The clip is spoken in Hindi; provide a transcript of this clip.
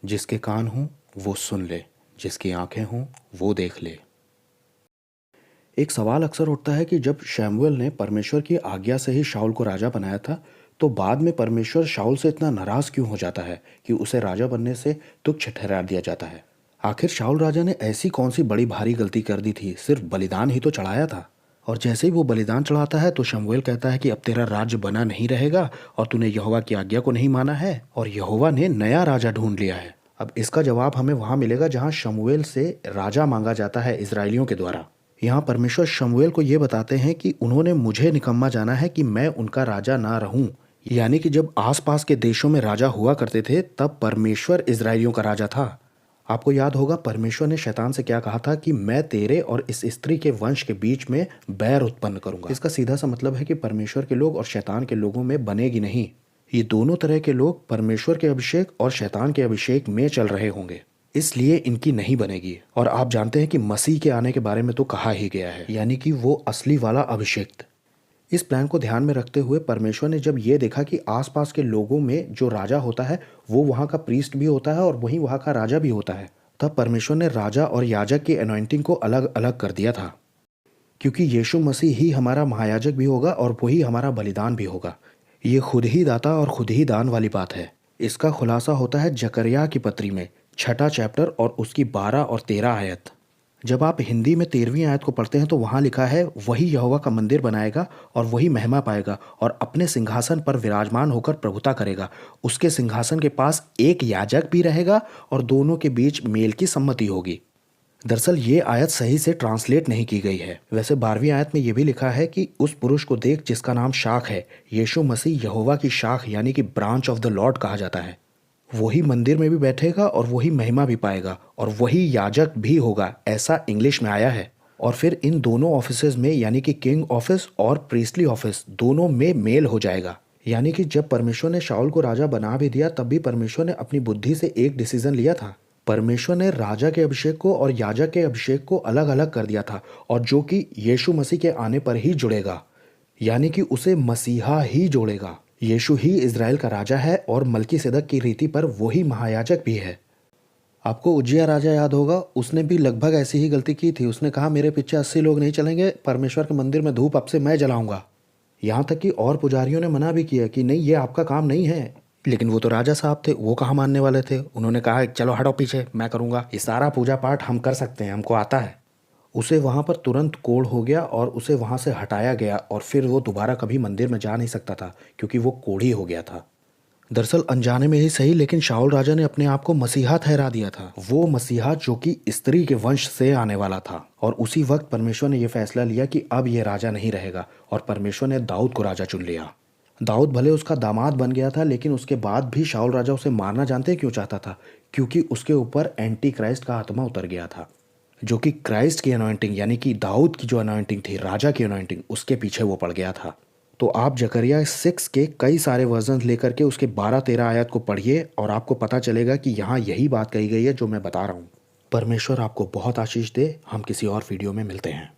जिसके कान हों वो सुन ले, जिसकी आंखें हों वो देख ले। एक सवाल अक्सर उठता है कि जब शैमुएल ने परमेश्वर की आज्ञा से ही शाऊल को राजा बनाया था, तो बाद में परमेश्वर शाऊल से इतना नाराज क्यों हो जाता है कि उसे राजा बनने से तुच्छ ठहरा दिया जाता है। आखिर शाऊल राजा ने ऐसी कौन सी बड़ी भारी गलती कर दी थी, सिर्फ बलिदान ही तो चढ़ाया था। और जैसे ही वो बलिदान चढ़ाता है तो शमूएल कहता है कि अब तेरा राज्य बना नहीं रहेगा और तूने यहोवा की आज्ञा को नहीं माना है और यहोवा ने नया राजा ढूंढ लिया है। अब इसका जवाब हमें वहां मिलेगा जहां शमूएल से राजा मांगा जाता है इजरायलियों के द्वारा। यहाँ परमेश्वर शमूएल को ये बताते हैं कि उन्होंने मुझे निकम्मा जाना है कि मैं उनका राजा ना रहूं। यानी कि जब आसपास के देशों में राजा हुआ करते थे तब परमेश्वर इजरायलियों का राजा था। आपको याद होगा परमेश्वर ने शैतान से क्या कहा था कि मैं तेरे और इस स्त्री के वंश के बीच में बैर उत्पन्न करूंगा। इसका सीधा सा मतलब है कि परमेश्वर के लोग और शैतान के लोगों में बनेगी नहीं। ये दोनों तरह के लोग परमेश्वर के अभिषेक और शैतान के अभिषेक में चल रहे होंगे, इसलिए इनकी नहीं बनेगी। और आप जानते हैं कि मसीह के आने के बारे में तो कहा ही गया है, यानी कि वो असली वाला अभिषेक। इस प्लान को ध्यान में रखते हुए परमेश्वर ने जब ये देखा कि आसपास के लोगों में जो राजा होता है वो वहाँ का प्रीस्ट भी होता है और वहीं वहाँ का राजा भी होता है, तब परमेश्वर ने राजा और याजक की अनॉइंटिंग को अलग अलग कर दिया था। क्योंकि यीशु मसीह ही हमारा महायाजक भी होगा और वही हमारा बलिदान भी होगा। ये खुद ही दाता और खुद ही दान वाली बात है। इसका खुलासा होता है जकरिया की पत्री में 6 चैप्टर और उसकी 12 और 13 आयत। जब आप हिंदी में 13वीं आयत को पढ़ते हैं तो वहाँ लिखा है, वही यहोवा का मंदिर बनाएगा और वही महिमा पाएगा और अपने सिंहासन पर विराजमान होकर प्रभुता करेगा। उसके सिंहासन के पास एक याजक भी रहेगा और दोनों के बीच मेल की सम्मति होगी। दरअसल ये आयत सही से ट्रांसलेट नहीं की गई है। वैसे 12वीं आयत में ये भी लिखा है कि उस पुरुष को देख जिसका नाम शाख है। यीशु मसीह यहोवा की शाख यानी कि ब्रांच ऑफ द लॉर्ड कहा जाता है। वही मंदिर में भी बैठेगा और वही महिमा भी पाएगा और वही याजक भी होगा, ऐसा इंग्लिश में आया है। और फिर इन दोनों ऑफिसेज में यानी कि किंग ऑफिस और प्रीस्टली ऑफिस दोनों में मेल हो जाएगा। यानी कि जब परमेश्वर ने शाऊल को राजा बना भी दिया तब भी परमेश्वर ने अपनी बुद्धि से एक डिसीजन लिया था। परमेश्वर ने राजा के अभिषेक को और याजक के अभिषेक को अलग अलग कर दिया था, और जो कि यीशु मसीह के आने पर ही जुड़ेगा, यानी कि उसे मसीहा ही जोड़ेगा। यीशु ही इज़राइल का राजा है और मलकीसेदक की रीति पर वही महायाजक भी है। आपको उज्जिया राजा याद होगा, उसने भी लगभग ऐसी ही गलती की थी। उसने कहा मेरे पीछे 80 लोग नहीं चलेंगे, परमेश्वर के मंदिर में धूप अब से मैं जलाऊंगा। यहाँ तक कि और पुजारियों ने मना भी किया कि नहीं, ये आपका काम नहीं है। लेकिन वो तो राजा साहब थे, वो कहाँ मानने वाले थे। उन्होंने कहा चलो हटो पीछे, मैं करूँगा, ये सारा पूजा पाठ हम कर सकते हैं, हमको आता है। उसे वहाँ पर तुरंत कोढ़ हो गया और उसे वहाँ से हटाया गया और फिर वो दोबारा कभी मंदिर में जा नहीं सकता था क्योंकि वो कोढ़ी हो गया था। दरअसल अनजाने में ही सही, लेकिन शाऊल राजा ने अपने आप को मसीहा ठहरा दिया था। वो मसीहा जो कि स्त्री के वंश से आने वाला था। और उसी वक्त परमेश्वर ने यह फैसला लिया कि अब ये राजा नहीं रहेगा और परमेश्वर ने दाऊद को राजा चुन लिया। दाऊद भले उसका दामाद बन गया था, लेकिन उसके बाद भी शाऊल राजा उसे मारना जानते क्यों चाहता था? क्योंकि उसके ऊपर एंटी क्राइस्ट का आत्मा उतर गया था, जो कि क्राइस्ट की अनॉइंटिंग यानी कि दाऊद की जो अनॉइंटिंग थी, राजा की अनॉइंटिंग, उसके पीछे वो पड़ गया था। तो आप जकरिया 6 के कई सारे वर्जन लेकर के उसके 12-13 आयत को पढ़िए और आपको पता चलेगा कि यहाँ यही बात कही गई है जो मैं बता रहा हूँ। परमेश्वर आपको बहुत आशीष दे। हम किसी और वीडियो में मिलते हैं।